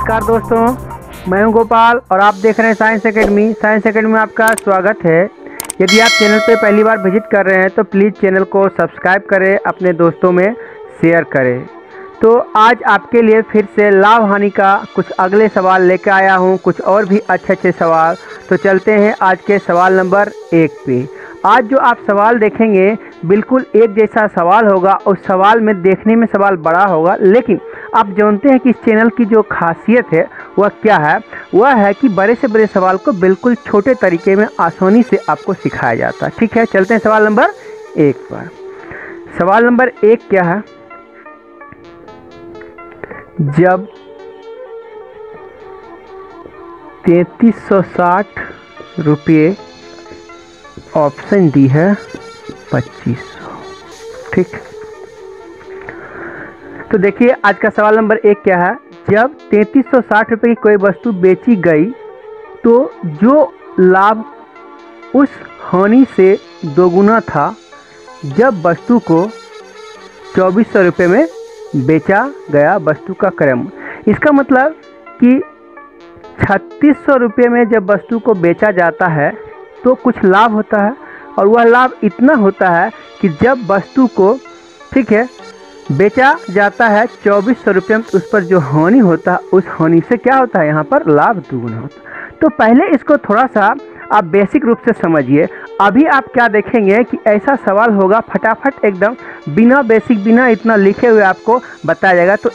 नमस्कार दोस्तों, मैं हूं गोपाल और आप देख रहे हैं साइंस एकेडमी। साइंस एकेडमी में आपका स्वागत है। यदि आप चैनल पे पहली बार विजिट कर रहे हैं तो प्लीज़ चैनल को सब्सक्राइब करें, अपने दोस्तों में शेयर करें। तो आज आपके लिए फिर से लाभ हानि का कुछ अगले सवाल लेकर आया हूं, कुछ और भी अच्छे सवाल। तो चलते हैं आज के सवाल नंबर 1 पे। आज जो आप सवाल देखेंगे बिल्कुल एक जैसा सवाल होगा। उस सवाल में देखने में सवाल बड़ा होगा, लेकिन आप जानते हैं कि इस चैनल की जो खासियत है वह क्या है। वह है कि बड़े से बड़े सवाल को बिल्कुल छोटे तरीके में आसानी से आपको सिखाया जाता है। ठीक है, चलते हैं सवाल नंबर 1 पर। सवाल नंबर 1 क्या है? जब 3360 रुपये, ऑप्शन डी है 2500। ठीक, तो देखिए आज का सवाल नंबर 1 क्या है। जब 3360 रुपये की कोई वस्तु बेची गई तो जो लाभ उस हानि से दोगुना था जब वस्तु को 2400 रुपये में बेचा गया। वस्तु का क्रय मूल्य, इसका मतलब कि 3600 रुपये में जब वस्तु को बेचा जाता है तो कुछ लाभ होता है, और वह लाभ इतना होता है कि जब वस्तु को ठीक है बेचा जाता है 2400 रुपये में, उस पर जो हानि होता है उस हानि से क्या होता है, यहाँ पर लाभ दुगुना होता है। तो पहले इसको थोड़ा सा आप बेसिक रूप से समझिए। अभी आप क्या देखेंगे कि ऐसा सवाल होगा फटाफट एकदम बिना बेसिक, बिना इतना लिखे हुए आपको बताया जाएगा। तो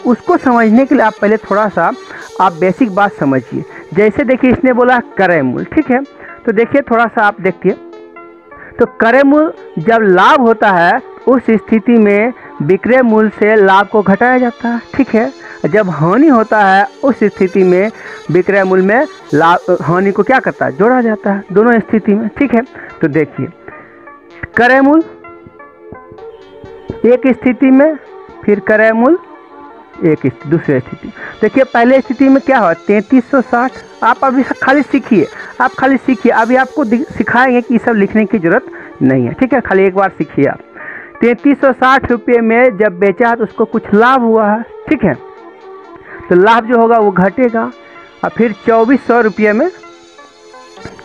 उसको समझने के लिए आप पहले थोड़ा सा आप बेसिक बात समझिए। जैसे देखिए इसने बोला क्रय मूल्य, ठीक है, तो देखिए थोड़ा सा आप देखिए। तो क्रय मूल्य जब लाभ होता है उस स्थिति में विक्रय मूल्य से लाभ को घटाया जाता है। ठीक है, जब हानि होता है उस स्थिति में विक्रय मूल्य में लाभ हानि को क्या करता है, जोड़ा जाता है दोनों स्थिति में। ठीक है, तो देखिए क्रय मूल्य एक स्थिति में, फिर क्रय मूल्य एक दूसरे स्थिति। देखिए पहले स्थिति में क्या हुआ 3360। आप अभी खाली सीखिए, आप खाली सीखिए, अभी आपको सिखाएंगे कि सब लिखने की जरूरत नहीं है। ठीक है, खाली एक बार सीखिए आप। 3360 रुपये में जब बेचा तो उसको कुछ लाभ हुआ है। ठीक है, तो लाभ जो होगा वो घटेगा। और फिर 2400 रुपये में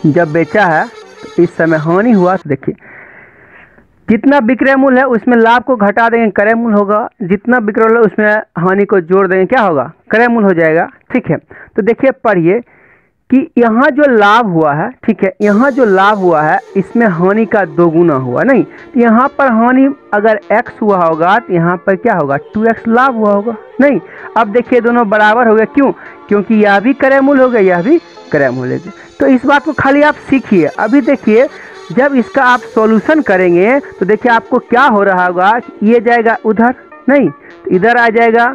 जब बेचा है तो इस समय हानि हुआ। तो देखिए जितना विक्रय मूल्य है उसमें लाभ को घटा देंगे, क्रय मूल्य होगा। जितना विक्रय मूल्य उसमें हानि को जोड़ देंगे, क्या होगा, क्रय मूल्य हो जाएगा। ठीक है, तो देखिए पढ़िए कि यहाँ जो लाभ हुआ है, ठीक है, यहाँ जो लाभ हुआ है इसमें हानि का दोगुना हुआ नहीं। तो यहाँ पर हानि अगर x हुआ होगा तो यहाँ पर क्या होगा 2x लाभ हुआ होगा नहीं। अब देखिए दोनों बराबर हो गए, क्यों? क्योंकि यह भी क्रय मूल्य हो गया, यह भी क्रय मूल्य हो गया। तो इस बात को खाली आप सीखिए। अभी देखिए जब इसका आप सॉल्यूशन करेंगे तो देखिए आपको क्या हो रहा होगा, ये जाएगा उधर नहीं, तो इधर आ जाएगा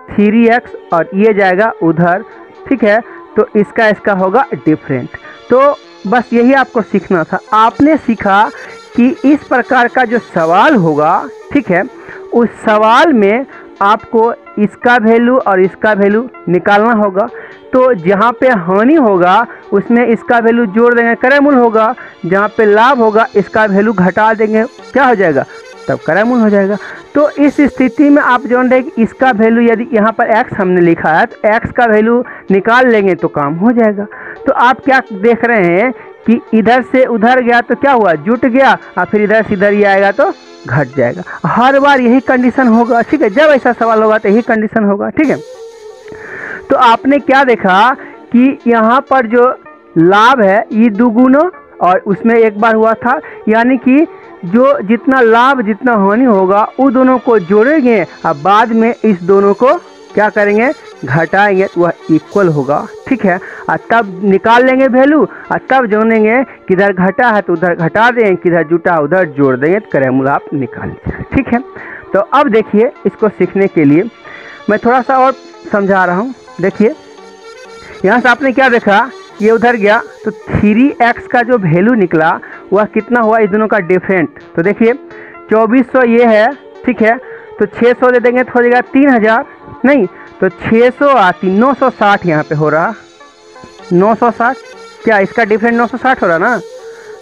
3x और ये जाएगा उधर। ठीक है, तो इसका होगा डिफरेंट। तो बस यही आपको सीखना था। आपने सीखा कि इस प्रकार का जो सवाल होगा, ठीक है, उस सवाल में आपको इसका वैल्यू और इसका वैल्यू निकालना होगा। तो जहाँ पे हानि होगा उसमें इसका वैल्यू जोड़ देंगे, क्रय मूल्य होगा। जहाँ पे लाभ होगा इसका वैल्यू घटा देंगे, क्या हो जाएगा, तब क्रय मूल्य हो जाएगा। तो इस स्थिति में आप जान रहे कि इसका वैल्यू यदि यहाँ पर x हमने लिखा है तो x का वैल्यू निकाल लेंगे तो काम हो जाएगा। तो आप क्या देख रहे हैं कि इधर से उधर गया तो क्या हुआ, जुट गया, और फिर इधर से इधर ही आएगा तो घट जाएगा। हर बार यही कंडीशन होगा। ठीक है, जब ऐसा सवाल होगा तो यही कंडीशन होगा। ठीक है, तो आपने क्या देखा कि यहाँ पर जो लाभ है ये दुगुना और उसमें एक बार हुआ था, यानी कि जो जितना लाभ जितना हानि होगा वो दोनों को जोड़ेंगे और बाद में इस दोनों को क्या करेंगे, घटाएंगे, तो वह इक्वल होगा। ठीक है, और तब निकाल लेंगे वैल्यू और तब जानेंगे किधर घटा है तो उधर घटा देंगे, किधर जुटा उधर जोड़ देंगे, तो क्रय मूल्य आप निकाल लीजिए। ठीक है, तो अब देखिए इसको सीखने के लिए मैं थोड़ा सा और समझा रहा हूँ। देखिए यहाँ से आपने क्या देखा, ये उधर गया तो 3x का जो वैल्यू निकला वह कितना हुआ, इस दोनों का डिफरेंट। तो देखिए 2400 ये है, ठीक है, तो 600 दे देंगे तो हो जाएगा 3000 नहीं, तो 600 आती 960 यहाँ पे हो रहा 960। क्या इसका डिफरेंट 960 हो रहा ना?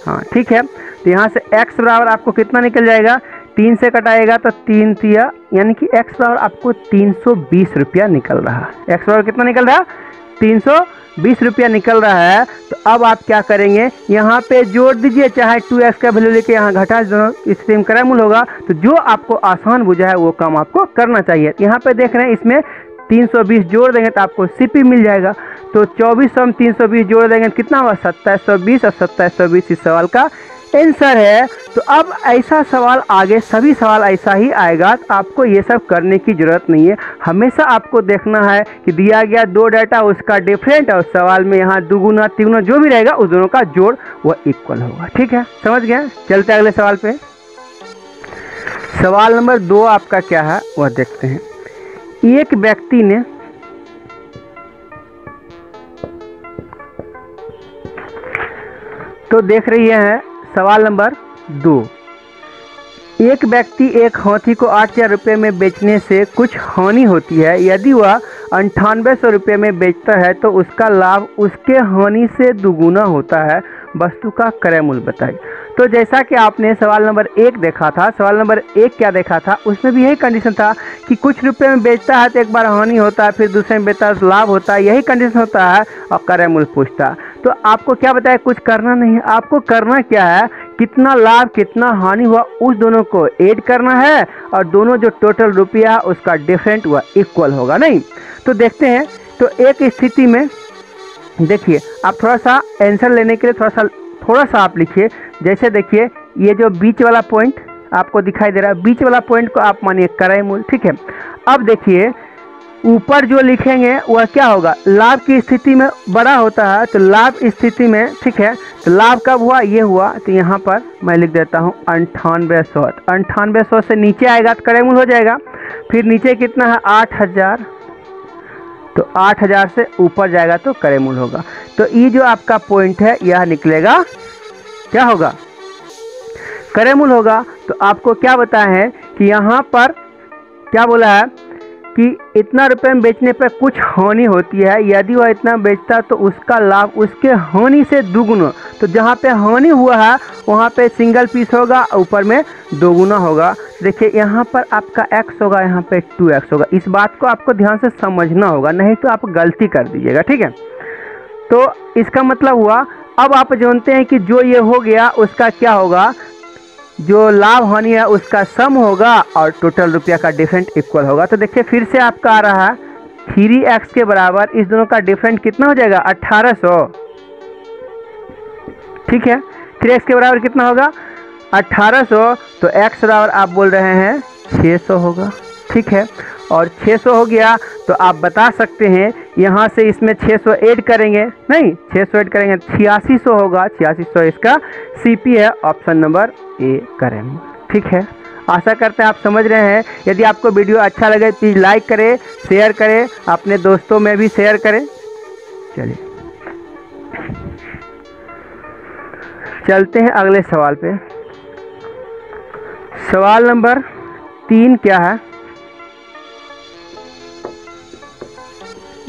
हाँ ठीक है, तो यहाँ से x बराबर आपको कितना निकल जाएगा 3 से कटाएगा तो 3 तिया यानी कि x बराबर आपको 320 रुपया निकल रहा है। x बराबर कितना निकल रहा है? 320 रुपया निकल रहा है। तो अब आप क्या करेंगे, यहाँ पे जोड़ दीजिए, चाहे 2x का वैल्यू लेके यहाँ घटा, दोनों स्थिति में क्रय मूल्य होगा। तो जो आपको आसान बुझा है वो काम आपको करना चाहिए। यहाँ पे देख रहे हैं इसमें 320 जोड़ देंगे तो आपको CP मिल जाएगा। तो 2400 में 320 जोड़ देंगे तो कितना हुआ? 2720 और 2720 इस सवाल का आंसर है। तो अब ऐसा सवाल आगे सभी सवाल ऐसा ही आएगा, तो आपको ये सब करने की ज़रूरत नहीं है। हमेशा आपको देखना है कि दिया गया दो डाटा उसका डिफरेंट और सवाल में यहाँ दुगुना तिगुना जो भी रहेगा उस दोनों का जोड़ वह इक्वल होगा। ठीक है, समझ गए? चलते अगले सवाल पे। सवाल नंबर 2 आपका क्या है वह देखते हैं। एक व्यक्ति ने तो देख रही है सवाल नंबर 2। एक व्यक्ति एक हाथी को 8000 रुपये में बेचने से कुछ हानि होती है। यदि वह 9800 रुपये में बेचता है तो उसका लाभ उसके हानि से दुगुना होता है। वस्तु का क्रय मूल्य बताइए। तो जैसा कि आपने सवाल नंबर 1 देखा था, सवाल नंबर 1 क्या देखा था, उसमें भी यही कंडीशन था कि कुछ रुपये में बेचता है तो एक बार हानि होता है, फिर दूसरे में बेचता है तो लाभ होता है, यही कंडीशन होता है और क्रय मूल्य पूछता है। तो आपको क्या बताया? कुछ करना नहीं है। आपको करना क्या है, कितना लाभ कितना हानि हुआ उस दोनों को ऐड करना है और दोनों जो टोटल रुपया उसका डिफरेंट हुआ इक्वल होगा। नहीं तो देखते हैं। तो एक स्थिति में देखिए, आप थोड़ा सा आंसर लेने के लिए थोड़ा सा आप लिखिए। जैसे देखिए ये जो बीच वाला पॉइंट आपको दिखाई दे रहा है, बीच वाला पॉइंट को आप मानिए क्रय मूल्य। ठीक है, अब देखिए ऊपर जो लिखेंगे वह क्या होगा? लाभ की स्थिति में बड़ा होता है, तो लाभ स्थिति में, ठीक है, तो लाभ कब हुआ? ये हुआ। तो यहाँ पर मैं लिख देता हूँ 9800। 9800 से नीचे आएगा तो क्रय मूल्य हो जाएगा। फिर नीचे कितना है? 8000। तो 8000 से ऊपर जाएगा तो क्रय मूल्य होगा। तो ये जो आपका पॉइंट है यह निकलेगा, क्या होगा? क्रय मूल्य होगा। तो आपको क्या बताया है कि यहाँ पर क्या बोला है कि इतना रुपए में बेचने पर कुछ हानि होती है। यदि वह इतना बेचता तो उसका लाभ उसके हानि से दुगुना। तो जहाँ पे हानि हुआ है वहाँ पे सिंगल पीस होगा, ऊपर में दोगुना होगा। देखिए यहाँ पर आपका x होगा, यहाँ पे 2x होगा। इस बात को आपको ध्यान से समझना होगा, नहीं तो आप गलती कर दीजिएगा। ठीक है, तो इसका मतलब हुआ, अब आप जानते हैं कि जो ये हो गया उसका क्या होगा? जो लाभ हानि है उसका सम होगा और टोटल रुपया का डिफरेंट इक्वल होगा। तो देखिए फिर से आपका आ रहा है 3x के बराबर, इस दोनों का डिफरेंट कितना हो जाएगा? 1800। ठीक है, 3x के बराबर कितना होगा? 1800। तो x बराबर आप बोल रहे हैं 600 होगा। ठीक है, और 600 हो गया तो आप बता सकते हैं यहाँ से इसमें 600 ऐड करेंगे, नहीं 600 ऐड करेंगे 8600 होगा। 8600 इसका CP है, ऑप्शन नंबर ए करेंगे। ठीक है, आशा करते हैं आप समझ रहे हैं। यदि आपको वीडियो अच्छा लगे प्लीज़ लाइक करें, शेयर करें, अपने दोस्तों में भी शेयर करें। चलिए चलते हैं अगले सवाल पे। सवाल नंबर 3 क्या है?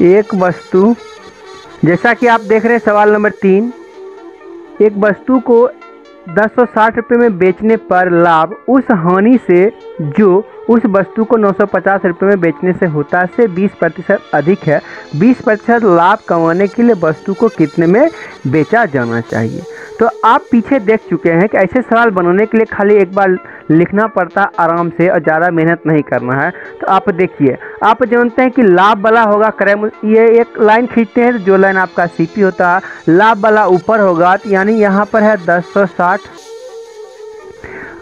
एक वस्तु, जैसा कि आप देख रहे हैं सवाल नंबर 3, एक वस्तु को 1060 रुपये में बेचने पर लाभ उस हानि से जो उस वस्तु को 950 रुपये में बेचने से होता है से 20% अधिक है। 20% लाभ कमाने के लिए वस्तु को कितने में बेचा जाना चाहिए? तो आप पीछे देख चुके हैं कि ऐसे सवाल बनाने के लिए खाली एक बार लिखना पड़ता आराम से और ज़्यादा मेहनत नहीं करना है। तो आप देखिए, आप जानते हैं कि लाभ वाला होगा क्रय मूल्य, ये एक लाइन खींचते हैं जो लाइन आपका CP होता है, लाभ वाला ऊपर होगा। तो यानी यहाँ पर है 1060,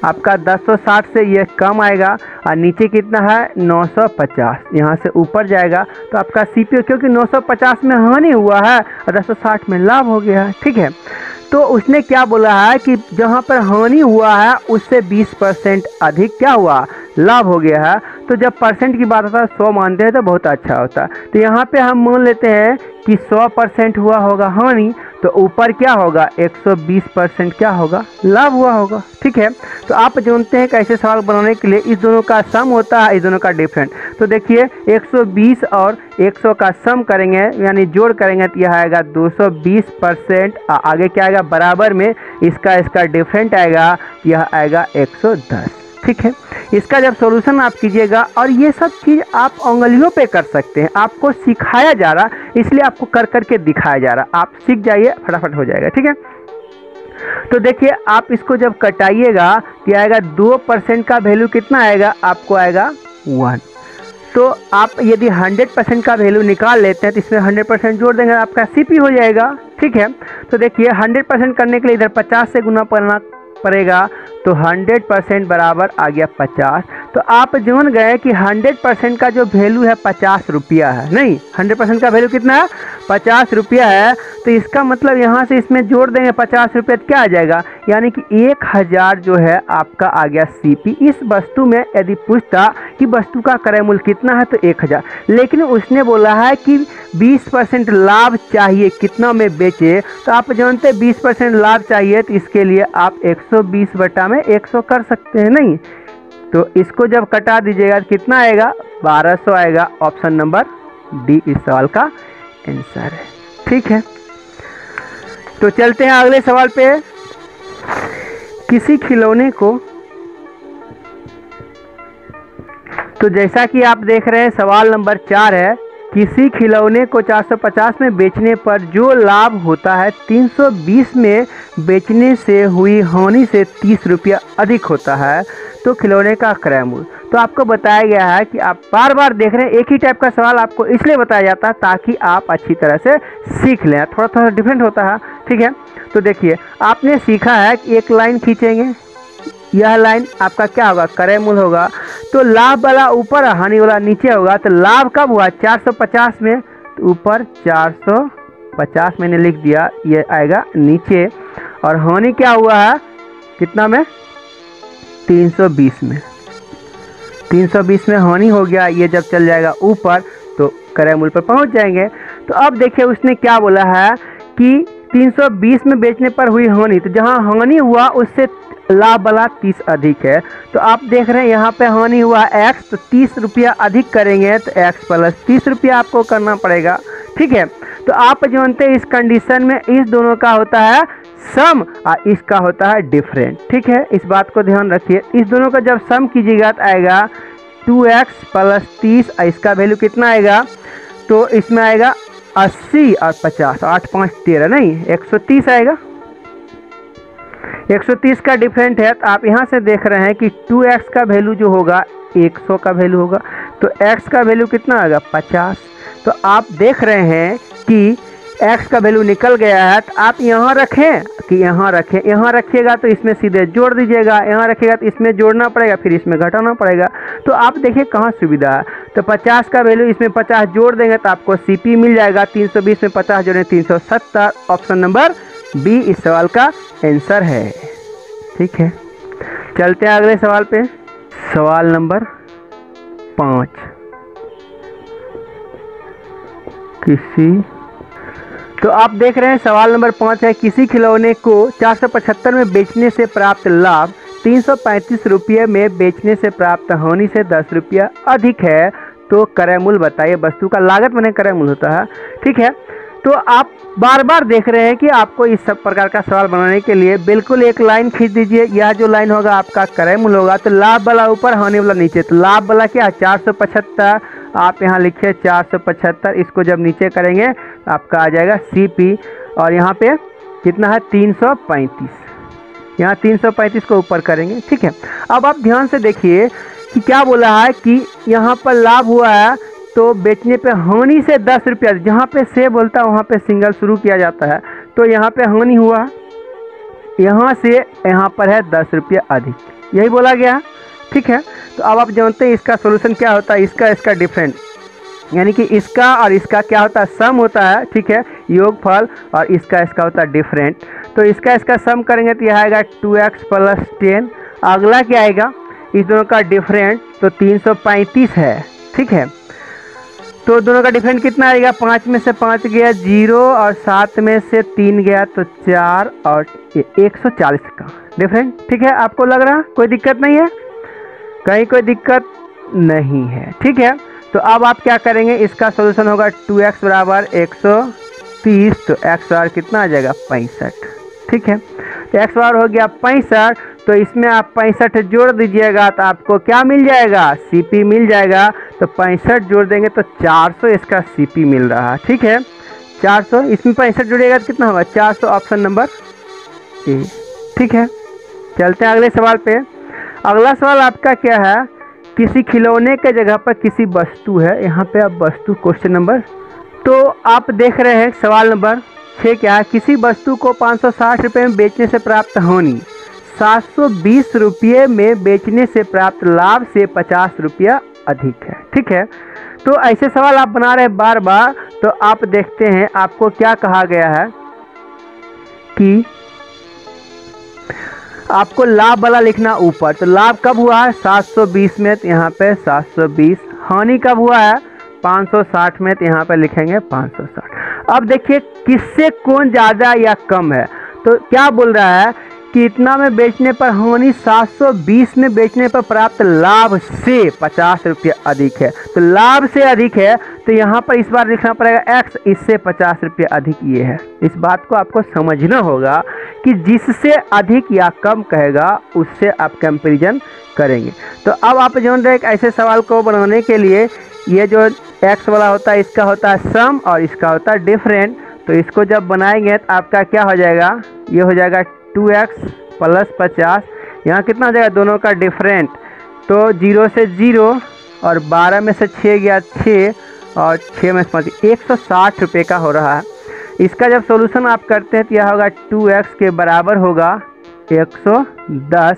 आपका 1060 से ये कम आएगा और नीचे कितना है 950, यहाँ से ऊपर जाएगा तो आपका CP, क्योंकि 950 में हानि हुआ है और 1060 में लाभ हो गया है। ठीक है, तो उसने क्या बोला है कि जहाँ पर हानि हुआ है उससे 20% अधिक क्या हुआ? लाभ हो गया है। तो जब परसेंट की बात होता है 100 मानते हैं तो बहुत अच्छा होता है। तो यहाँ पे हम मान लेते हैं कि 100% हुआ होगा हानि, तो ऊपर क्या होगा? 120% क्या होगा? लाभ हुआ होगा। ठीक है, तो आप जानते हैं कि ऐसे सवाल बनाने के लिए इस दोनों का सम होता है, इस दोनों का डिफरेंट। तो देखिए 120 और 100 का सम करेंगे यानी जोड़ करेंगे तो यह आएगा 220%। आगे क्या आएगा? बराबर में इसका डिफरेंट आएगा, यह आएगा 110। ठीक है। इसका जब सॉल्यूशन आप कीजिएगा, और ये सब चीज़ आप उंगलियों पे कर सकते हैं, आपको सिखाया जा रहा, इसलिए आपको कर करके दिखाया जा रहा, आप सीख जाइए, फटाफट हो जाएगा, ठीक है। तो देखिए आप इसको जब कटाइएगा क्या आएगा, 2% का वैल्यू कितना आएगा, आपको आएगा 1। तो आप यदि 100% का वैल्यू निकाल लेते हैं तो इसमें 100% जोड़ देंगे, आपका सीपी हो जाएगा, ठीक है। तो देखिए 100% करने के लिए इधर 50 से गुना करना पड़ेगा, तो 100% बराबर आ गया 50। तो आप जान गए कि 100% का जो वैल्यू है 50 रुपया है, नहीं 100% का वैल्यू कितना है, 50 रुपया है। तो इसका मतलब यहाँ से इसमें जोड़ देंगे 50 रुपये, तो क्या आ जाएगा, यानी कि 1000 जो है आपका आ गया सीपी। इस वस्तु में यदि पूछता कि वस्तु का क्रय मूल्य कितना है तो 1000, लेकिन उसने बोला है कि 20% लाभ चाहिए, कितना में बेचे। तो आप जानते हैं 20% लाभ चाहिए, तो इसके लिए आप 120 बटा में 100 कर सकते हैं, नहीं। तो इसको जब कटा दीजिएगा तो कितना आएगा, 1200 आएगा। ऑप्शन नंबर डी इस सवाल का आंसर है, ठीक है। तो चलते हैं अगले सवाल पे। किसी खिलौने को, तो जैसा कि आप देख रहे हैं सवाल नंबर 4 है, किसी खिलौने को 450 में बेचने पर जो लाभ होता है 320 में बेचने से हुई हानि से 30 रुपया अधिक होता है, तो खिलौने का क्रय मूल्य। तो आपको बताया गया है कि आप बार बार देख रहे हैं, एक ही टाइप का सवाल आपको इसलिए बताया जाता है ताकि आप अच्छी तरह से सीख लें, थोड़ा थोड़ा डिफरेंट होता है, ठीक है। तो देखिए आपने सीखा है कि एक लाइन खींचेंगे, यह लाइन आपका क्या होगा, क्रय मूल्य होगा। तो लाभ वाला ऊपर, हानि वाला नीचे होगा। तो लाभ कब हुआ, 450 में, तो ऊपर 450 मैंने लिख दिया, ये आएगा नीचे। और हानि क्या हुआ है, कितना में, 320 में, 320 में हानि हो गया। ये जब चल जाएगा ऊपर तो क्रय मूल्य पर पहुंच जाएंगे। तो अब देखिए उसने क्या बोला है कि 320 में बेचने पर हुई हानि, तो जहां हानि हुआ उससे लाभ वाला 30 अधिक है। तो आप देख रहे हैं यहाँ पे हानि हुआ x, तो 30 रुपया अधिक करेंगे तो x प्लस 30 रुपया आपको करना पड़ेगा, ठीक है। तो आप जानते हैं इस कंडीशन में इस दोनों का होता है सम और इसका होता है डिफरेंट, ठीक है। इस बात को ध्यान रखिए, इस दोनों का जब सम कीजिएगा तो आएगा 2x प्लस 30, और इसका वैल्यू कितना आएगा, तो इसमें आएगा 80 और 50, 8 5 13, नहीं 130 आएगा। 130 का डिफरेंट है। तो आप यहाँ से देख रहे हैं कि 2x का वैल्यू जो होगा 100 का वैल्यू होगा, तो x का वैल्यू कितना आएगा, 50। तो आप देख रहे हैं कि x का वैल्यू निकल गया है। तो आप यहाँ रखें कि यहाँ रखें, यहाँ रखिएगा तो इसमें सीधे जोड़ दीजिएगा, यहाँ रखिएगा तो इसमें जोड़ना पड़ेगा, फिर इसमें घटाना पड़ेगा। तो आप देखिए कहाँ सुविधा है। तो 50 का वैल्यू इसमें 50 जोड़ देंगे तो आपको सीपी मिल जाएगा, 320 में 50 जोड़ें 370। ऑप्शन नंबर बी इस सवाल का आंसर है, ठीक है। चलते हैं अगले सवाल पे। सवाल नंबर 5, तो आप देख रहे हैं सवाल नंबर 5 है, किसी खिलौने को 475 में बेचने से प्राप्त लाभ 335 रुपये में बेचने से प्राप्त हानि से 10 रुपया अधिक है, तो क्रय मूल्य बताइए। वस्तु का लागत माने क्रय मूल्य होता है, ठीक है। तो आप बार बार देख रहे हैं कि आपको इस सब प्रकार का सवाल बनाने के लिए बिल्कुल एक लाइन खींच दीजिए, यह जो लाइन होगा आपका क्रय मूल्य होगा। तो लाभ वाला ऊपर, हानि वाला नीचे। तो लाभ वाला क्या, 475, आप यहाँ लिखिए 475, इसको जब नीचे करेंगे आपका आ जाएगा सीपी, और यहाँ पे कितना है 335, यहाँ 335 को ऊपर करेंगे, ठीक है। अब आप ध्यान से देखिए कि क्या बोला है कि यहाँ पर लाभ हुआ है तो बेचने पे हानि से 10 रुपया, जहाँ पे से बोलता है वहाँ पे सिंगल शुरू किया जाता है। तो यहाँ पे हानि हुआ, यहाँ से यहाँ पर है 10 रुपया अधिक, यही बोला गया, ठीक है। तो अब आप जानते हैं इसका सॉल्यूशन क्या होता है, इसका डिफरेंट, यानी कि इसका और इसका क्या होता है, सम होता है, ठीक है, योगफल, और इसका होता है डिफरेंट। तो इसका सम करेंगे तो यह आएगा 2x प्लस 10। अगला क्या आएगा, इस दोनों का डिफरेंट, तो 335 है, ठीक है। तो दोनों का डिफरेंट कितना आएगा, 5 में से 5 गया 0, और 7 में से 3 गया तो 4, और 140 का डिफरेंट, ठीक है। आपको लग रहा कोई दिक्कत नहीं है, कहीं कोई दिक्कत नहीं है, ठीक है। तो अब आप क्या करेंगे, इसका सॉल्यूशन होगा 2x बराबर 130, तो x बराबर कितना आ जाएगा 65, ठीक है। तो x बराबर हो गया 65। तो इसमें आप 65 जोड़ दीजिएगा तो आपको क्या मिल जाएगा, सीपी मिल जाएगा। तो 65 जोड़ देंगे तो 400 इसका सीपी मिल रहा है। ठीक है, 400, इसमें 65 जोड़िएगा तो कितना होगा 400, ऑप्शन नंबर ए। ठीक है, चलते हैं अगले सवाल पे। अगला सवाल आपका क्या है, किसी खिलौने के जगह पर किसी वस्तु है, यहाँ पे आप वस्तु क्वेश्चन नंबर, तो आप देख रहे हैं सवाल नंबर 6 क्या है, किसी वस्तु को 560 रुपये में बेचने से प्राप्त हानि 720 रुपये में बेचने से प्राप्त लाभ से 50 रुपया अधिक है। ठीक है, तो ऐसे सवाल आप बना रहे हैं बार बार, तो आप देखते हैं आपको क्या कहा गया है कि आपको लाभ वाला लिखना ऊपर। तो लाभ कब हुआ है 720 में, तो यहाँ पे 720। हानि कब हुआ है 560 में, तो यहाँ पे लिखेंगे 560। अब देखिए किससे कौन ज़्यादा या कम है, तो क्या बोल रहा है कि इतना में बेचने पर हानि 720 में बेचने पर प्राप्त लाभ से 50 रुपये अधिक है। तो लाभ से अधिक है, तो यहाँ पर इस बार लिखना पड़ेगा x, इससे 50 रुपये अधिक ये है। इस बात को आपको समझना होगा कि जिससे अधिक या कम कहेगा उससे आप कंपैरिजन करेंगे। तो अब आप जान रहे हैं कि ऐसे सवाल को बनाने के लिए ये जो x वाला होता है इसका होता है सम और इसका होता है डिफरेंट। तो इसको जब बनाएंगे तो आपका क्या हो जाएगा, ये हो जाएगा 2x प्लस 50, यहाँ कितना हो जाएगा दोनों का डिफरेंट, तो 0 से 0 और 12 में से 6 गया 6 और 6 में से 5, 160 रुपये का हो रहा है। इसका जब सॉल्यूशन आप करते हैं तो यह होगा 2x के बराबर होगा 110,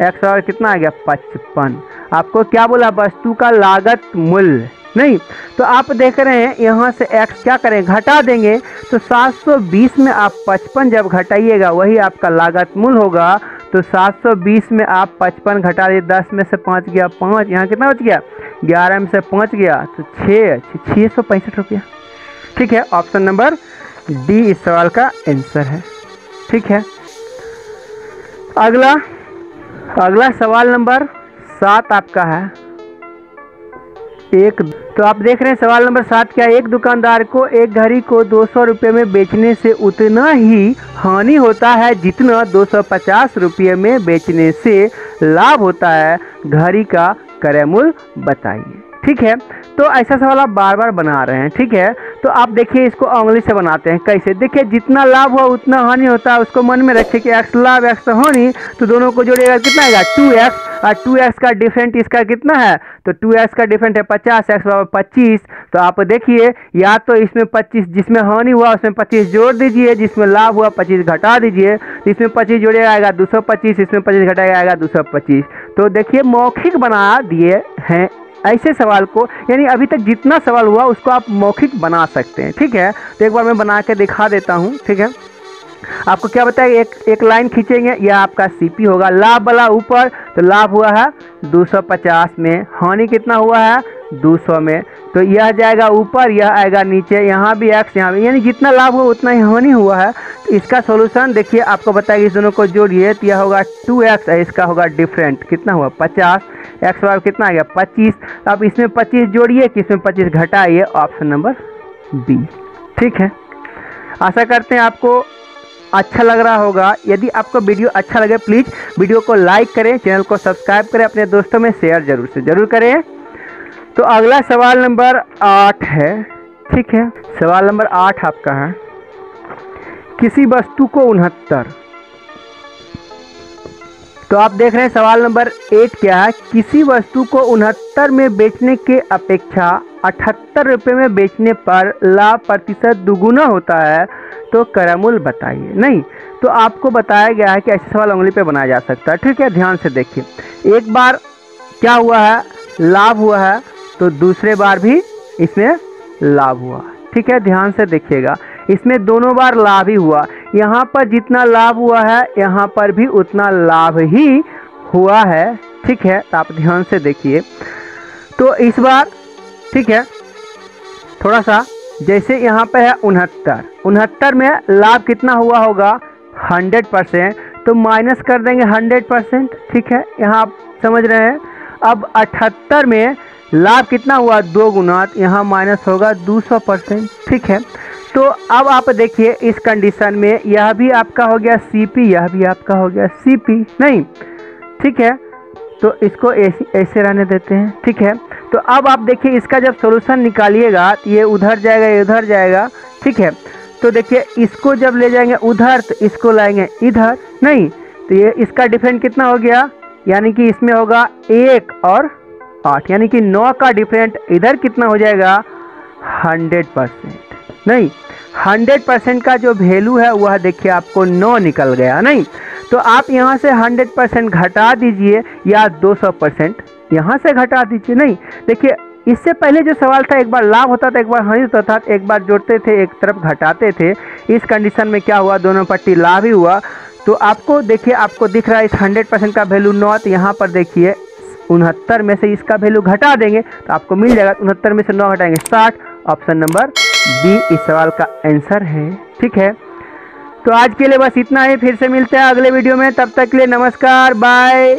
x और कितना आ गया 55। आपको क्या बोला, वस्तु का लागत मूल्य नहीं। तो आप देख रहे हैं यहाँ से x क्या करें घटा देंगे, तो 720 में आप 55 जब घटाइएगा वही आपका लागत मूल्य होगा। तो 720 में आप 55 घटा दिए, 10 में से 5 गया 5, यहाँ कितना बच गया 11 में से 5 गया तो 665 रुपया। ठीक है, ऑप्शन नंबर डी इस सवाल का आंसर है। ठीक है, अगला सवाल नंबर 7 आपका है एक। तो आप देख रहे हैं सवाल नंबर 7 क्या, एक दुकानदार को एक घड़ी को 200 रुपये में बेचने से उतना ही हानि होता है जितना 250 रुपये में बेचने से लाभ होता है, घड़ी का क्रय मूल्य बताइए। ठीक है, तो ऐसा सवाल आप बार बार बना रहे हैं। ठीक है, तो आप देखिए इसको उंगली से बनाते हैं कैसे, देखिए जितना लाभ हुआ उतना हानि होता है, उसको मन में रखिए कि x लाभ x हानि, तो दोनों को जोड़िएगा कितना आएगा 2x, और 2x का डिफरेंट इसका कितना है, तो 2x का डिफरेंट है 50, x बराबर 25। तो आप देखिए या तो इसमें 25 जिसमें हानि हुआ उसमें 25 जोड़ दीजिए, जिसमें लाभ हुआ 25 घटा दीजिए। इसमें 25 जोड़िएगा आएगा 225, इसमें 25 घटाएगा आएगा 225। तो देखिए मौखिक बना दिए हैं ऐसे सवाल को, यानी अभी तक जितना सवाल हुआ उसको आप मौखिक बना सकते हैं। ठीक है, तो एक बार मैं बना के दिखा देता हूँ। ठीक है, आपको क्या बताया, एक लाइन खींचेंगे, यह आपका सीपी होगा, लाभ वाला ऊपर, तो लाभ हुआ है 250 में, हानि कितना हुआ है 200 में, तो यह जाएगा ऊपर, यह आएगा नीचे, यहाँ भी x यहाँ भी, यानी जितना लाभ हुआ उतना ही हानि हुआ है। तो इसका सॉल्यूशन देखिए आपको बताएगा, इस दोनों को जोड़िए तो यह होगा 2x, इसका होगा डिफरेंट कितना हुआ 50, x बराबर कितना आ गया 25। अब इसमें 25 जोड़िए कि इसमें 25 घटाइए, ऑप्शन नंबर बी। ठीक है, आशा करते हैं आपको अच्छा लग रहा होगा। यदि आपको वीडियो अच्छा लगे प्लीज़ वीडियो को लाइक करें, चैनल को सब्सक्राइब करें, अपने दोस्तों में शेयर जरूर से जरूर करें। तो अगला सवाल नंबर 8 है। ठीक है, सवाल नंबर 8 आपका है, किसी वस्तु को 69, तो आप देख रहे हैं सवाल नंबर 8 क्या है, किसी वस्तु को 69 में बेचने के अपेक्षा 78 रुपये में बेचने पर लाभ प्रतिशत दुगुना होता है, तो क्रय मूल्य बताइए। नहीं, तो आपको बताया गया है कि ऐसे सवाल उंगली पे बनाया जा सकता है। ठीक है, ध्यान से देखिए, एक बार क्या हुआ है लाभ हुआ है, तो दूसरे बार भी इसमें लाभ हुआ। ठीक है, ध्यान से देखिएगा, इसमें दोनों बार लाभ ही हुआ, यहाँ पर जितना लाभ हुआ है यहाँ पर भी उतना लाभ ही हुआ है। ठीक है, तो आप ध्यान से देखिए, तो इस बार ठीक है थोड़ा सा, जैसे यहाँ पे है 69 में लाभ कितना हुआ होगा 100%, तो माइनस कर देंगे 100%। ठीक है, यहाँ आप समझ रहे हैं। अब 78 में लाभ कितना हुआ 2 गुना, यहाँ माइनस होगा 200%। ठीक है, तो अब आप देखिए इस कंडीशन में यह भी आपका हो गया CP, यह भी आपका हो गया CP, नहीं ठीक है। तो इसको ऐसे रहने देते हैं, ठीक है। तो अब आप देखिए इसका जब सॉल्यूशन निकालिएगा तो ये उधर जाएगा, ये उधर जाएगा, ठीक है। तो देखिए इसको जब ले जाएंगे उधर तो इसको लाएंगे इधर, नहीं तो ये इसका डिफरेंस कितना हो गया, यानी कि इसमें होगा 1 और 8, यानी कि 9 का डिफरेंट इधर कितना हो जाएगा 100%, नहीं 100% का जो वैल्यू है वह देखिए आपको 9 निकल गया, नहीं। तो आप यहाँ से 100% घटा दीजिए या 200% यहाँ से घटा दीजिए, नहीं। देखिए इससे पहले जो सवाल था एक बार लाभ होता था, एक बार हानि होता था, एक बार जोड़ते थे एक तरफ घटाते थे। इस कंडीशन में क्या हुआ, दोनों पट्टी लाभ ही हुआ। तो आपको देखिए आपको दिख रहा है इस 100% का वैल्यू 9, तो यहाँ पर देखिए 69 में से इसका वैल्यू घटा देंगे तो आपको मिल जाएगा 69 में से 9 घटाएंगे 60। ऑप्शन नंबर बी इस सवाल का आंसर है, ठीक है। तो आज के लिए बस इतना ही, फिर से मिलते हैं अगले वीडियो में, तब तक के लिए नमस्कार, बाय।